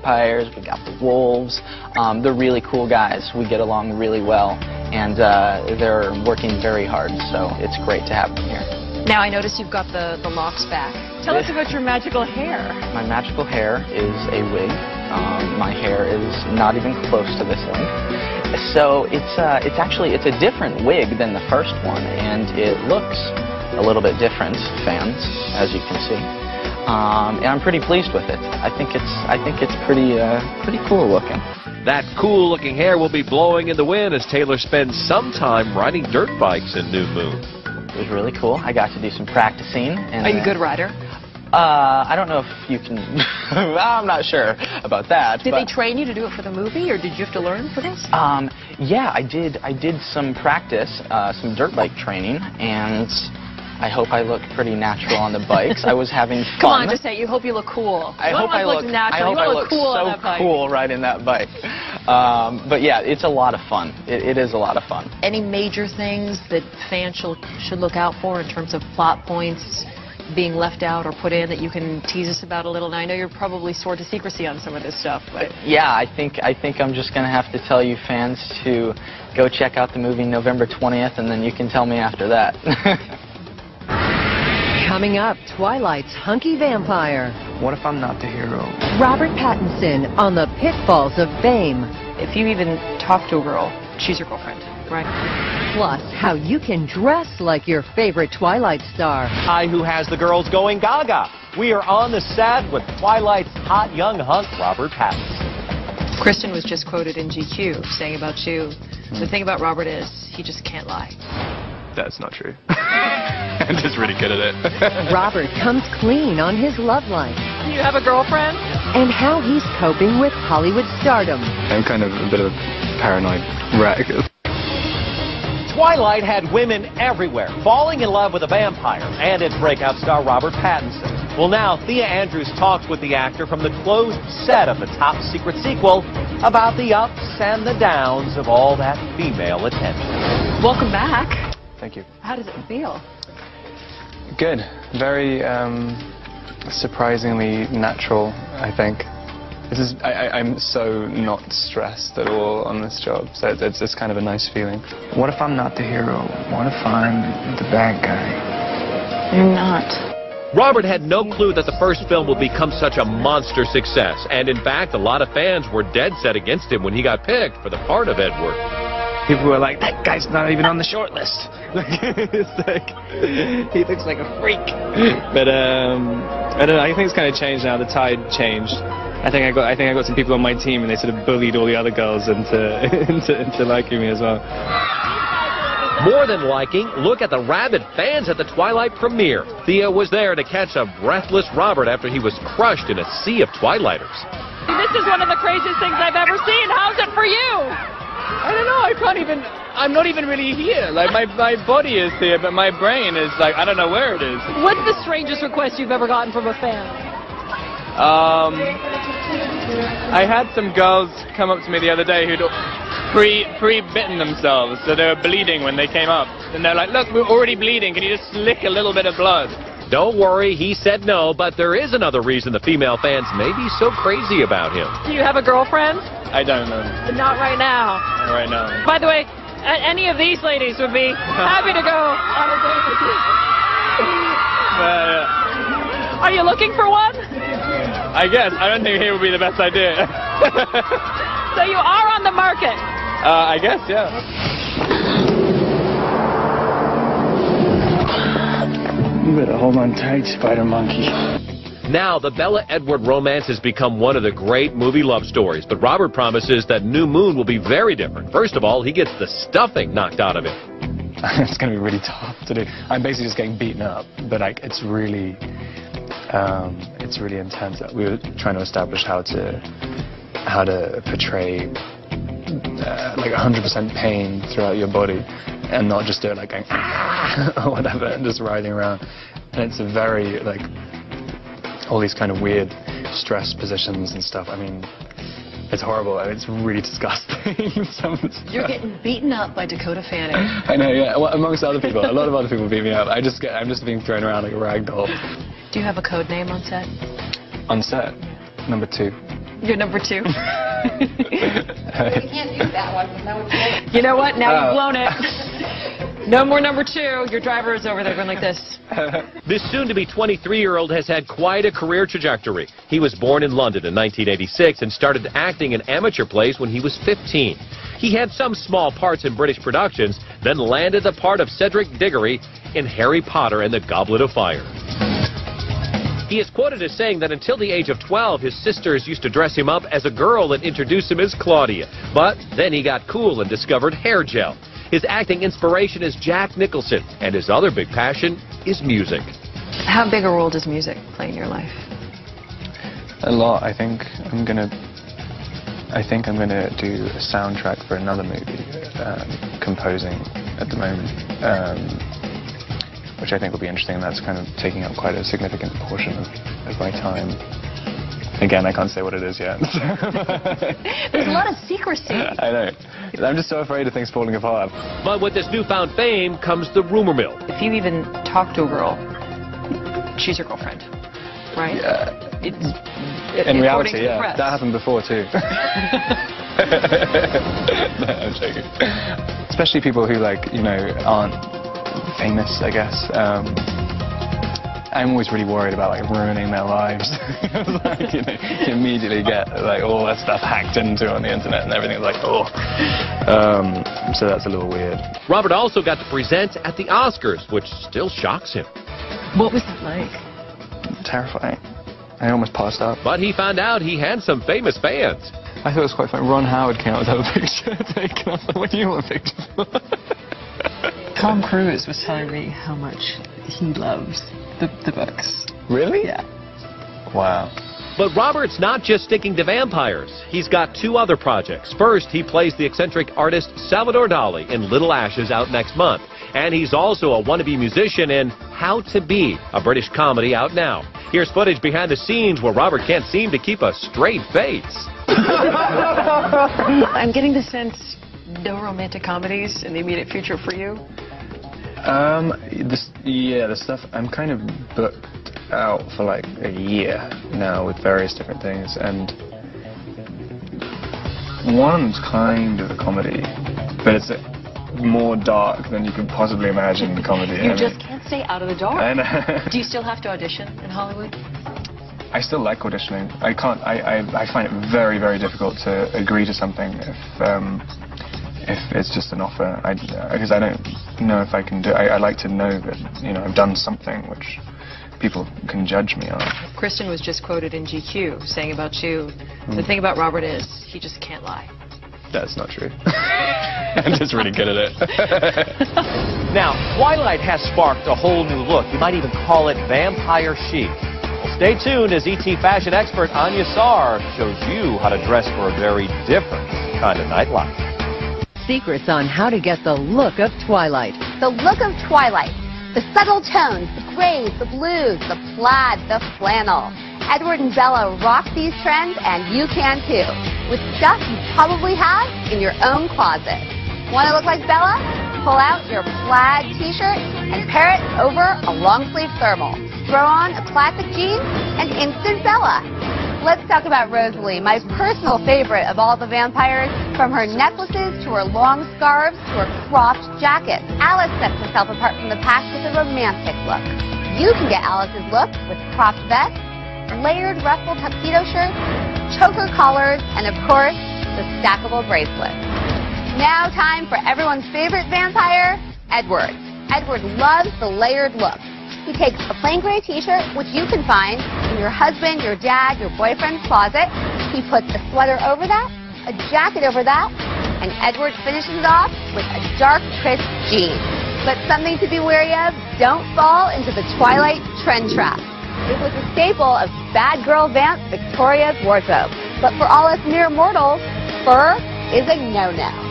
vampires, we got the wolves. They're really cool guys. We get along really well, and they're working very hard, so it's great to have them here. Now I notice you've got the locks back. Tell us about your magical hair. My magical hair is a wig. My hair is not even close to this length. So it's a different wig than the first one, and it looks a little bit different, fans, as you can see. And I'm pretty pleased with it. I think it's pretty cool looking. That cool-looking hair will be blowing in the wind as Taylor spends some time riding dirt bikes in New Moon. It was really cool. I got to do some practicing. And, are you a good rider? I don't know if you can. I'm not sure about that. Did they train you to do it for the movie, or did you have to learn for this? Yeah, I did some practice, some dirt bike training, and I hope I look pretty natural on the bikes. I was having fun. Come on, just say you hope you look cool. I hope I look cool so cool riding that bike. But yeah, it's a lot of fun. It is a lot of fun. Any major things that fans should look out for in terms of plot points being left out or put in that you can tease us about a little? Now I know you're probably sworn to secrecy on some of this stuff, but yeah, I think I'm just gonna have to tell you fans to go check out the movie November 20th, and then you can tell me after that. Coming up, Twilight's hunky vampire. What if I'm not the hero? Robert Pattinson on the pitfalls of fame. if you even talk to a girl, she's your girlfriend, right? Plus, how you can dress like your favorite Twilight star. Guy who has the girls going gaga. We are on the set with Twilight's hot young hunk, Robert Pattinson. Kristen was just quoted in GQ saying about you, the thing about Robert is he just can't lie. That's not true. I'm just really good at it. Robert comes clean on his love life. You have a girlfriend? And how he's coping with Hollywood stardom. I'm kind of a bit of a paranoid wreck. Twilight had women everywhere falling in love with a vampire and its breakout star Robert Pattinson. Well, now Thea Andrews talks with the actor from the closed set of the top secret sequel about the ups and the downs of all that female attention. Welcome back. Thank you. How does it feel? Good. Very surprisingly natural, I think. I'm so not stressed at all on this job, so it's kind of a nice feeling. What if I'm not the hero? What if I'm the bad guy? You're not. Robert had no clue that the first film would become such a monster success, and in fact, a lot of fans were dead set against him when he got picked for the part of Edward. People were like, that guy's not even on the short list. It's like, he looks like a freak. But I don't know. I think it's kind of changed now. The tide changed. I think I got some people on my team, and they sort of bullied all the other girls into liking me as well. More than liking, look at the rabid fans at the Twilight premiere. Thea was there to catch a breathless Robert after he was crushed in a sea of Twilighters. This is one of the craziest things I've ever seen. How's it for you? I don't know. I'm not even really here. Like, my body is here, but my brain is like, I don't know where it is. What's the strangest request you've ever gotten from a fan? I had some girls come up to me the other day who'd pre-bitten themselves, so they were bleeding when they came up. And they're like, look, we're already bleeding. Can you just lick a little bit of blood? Don't worry, he said no, but there is another reason the female fans may be so crazy about him. Do you have a girlfriend? I don't know. Not right now. Not right now. By the way, any of these ladies would be happy to go on a date with you. Are you looking for one? I guess. I don't think here would be the best idea. So you are on the market? I guess, yeah. You better hold on tight, Spider Monkey. Now, the Bella-Edward romance has become one of the great movie love stories, but Robert promises that New Moon will be very different. First of all, he gets the stuffing knocked out of him. It's going to be really tough to do. I'm basically just getting beaten up, but like it's really intense. We were trying to establish how to portray like 100% pain throughout your body, and not just do it like going or whatever, and just writhing around. And it's a very like all these kind of weird stress positions and stuff. I mean, it's horrible. I mean, it's really disgusting. You're getting beaten up by Dakota Fanning. I know, yeah. Well, amongst other people, a lot of other people beat me up. I'm just being thrown around like a rag doll. Do you have a code name on set? On set, number 2. You're number 2. You can't use that one. You know what? Now you've blown it. No more number 2. Your driver is over there going like this. This soon-to-be 23-year-old has had quite a career trajectory. He was born in London in 1986 and started acting in amateur plays when he was 15. He had some small parts in British productions, then landed the part of Cedric Diggory in Harry Potter and the Goblet of Fire. He is quoted as saying that until the age of 12, his sisters used to dress him up as a girl and introduce him as Claudia. But then he got cool and discovered hair gel. His acting inspiration is Jack Nicholson, and his other big passion is music. How big a role does music play in your life? A lot. I think I'm gonna do a soundtrack for another movie, composing at the moment, which I think will be interesting. That's kind of taking up quite a significant portion of my time. Again, I can't say what it is yet. There's a lot of secrecy. I know. I'm just so afraid of things falling apart. But with this newfound fame comes the rumor mill. If you even talk to a girl, she's your girlfriend, right? Yeah. In reality, yeah. That happened before, too. No, I'm joking. Especially people who, like, you know, aren't famous, I guess. I'm always really worried about, like, ruining their lives. Like, you know, you immediately get, like, all that stuff hacked into on the internet and everything's like, oh. So that's a little weird. Robert also got to present at the Oscars, which still shocks him. What was that like? Terrifying. I almost passed out. But he found out he had some famous fans. I thought it was quite funny. Ron Howard came out with a picture taken. I was like, what do you want a picture for? Tom Cruise was telling me how much he loves the books. Really? Yeah. Wow. But Robert's not just sticking to vampires. He's got 2 other projects. First, he plays the eccentric artist Salvador Dali in Little Ashes out next month. And he's also a wannabe musician in How to Be, a British comedy out now. Here's footage behind the scenes where Robert can't seem to keep a straight face. I'm getting the sense no romantic comedies in the immediate future for you. The stuff, I'm kind of booked out for like a year now with various different things, and one's kind of a comedy, but it's more dark than you could possibly imagine in comedy. You just can't stay out of the dark. I know. Do you still have to audition in Hollywood? I still like auditioning. I find it very, very difficult to agree to something if it's just an offer, because I don't know if I can do it. I like to know that, you know, I've done something which people can judge me on. Kristen was just quoted in GQ saying about you, the thing about Robert is he just can't lie. That's not true. I'm just really good at it. Now, Twilight has sparked a whole new look. You might even call it vampire chic. Well, stay tuned as ET fashion expert Anya Sarr shows you how to dress for a very different kind of nightlife. Secrets on how to get the look of Twilight. The look of Twilight. The subtle tones, the grays, the blues, the plaid, the flannel. Edward and Bella rock these trends, and you can too, with stuff you probably have in your own closet. Want to look like Bella? Pull out your plaid t-shirt and pair it over a long-sleeve thermal. Throw on a classic jean and instant Bella. Let's talk about Rosalie, my personal favorite of all the vampires. From her necklaces to her long scarves to her cropped jackets, Alice sets herself apart from the pack with a romantic look. You can get Alice's look with cropped vests, layered ruffle tuxedo shirts, choker collars, and of course, the stackable bracelets. Now time for everyone's favorite vampire, Edward. Edward loves the layered look. He takes a plain gray t-shirt, which you can find in your husband, your dad, your boyfriend's closet. He puts a sweater over that, a jacket over that, and Edward finishes it off with a dark, crisp jean. But something to be wary of, don't fall into the Twilight trend trap. It was a staple of bad girl vamp Victoria's wardrobe. But for all us mere mortals, fur is a no-no.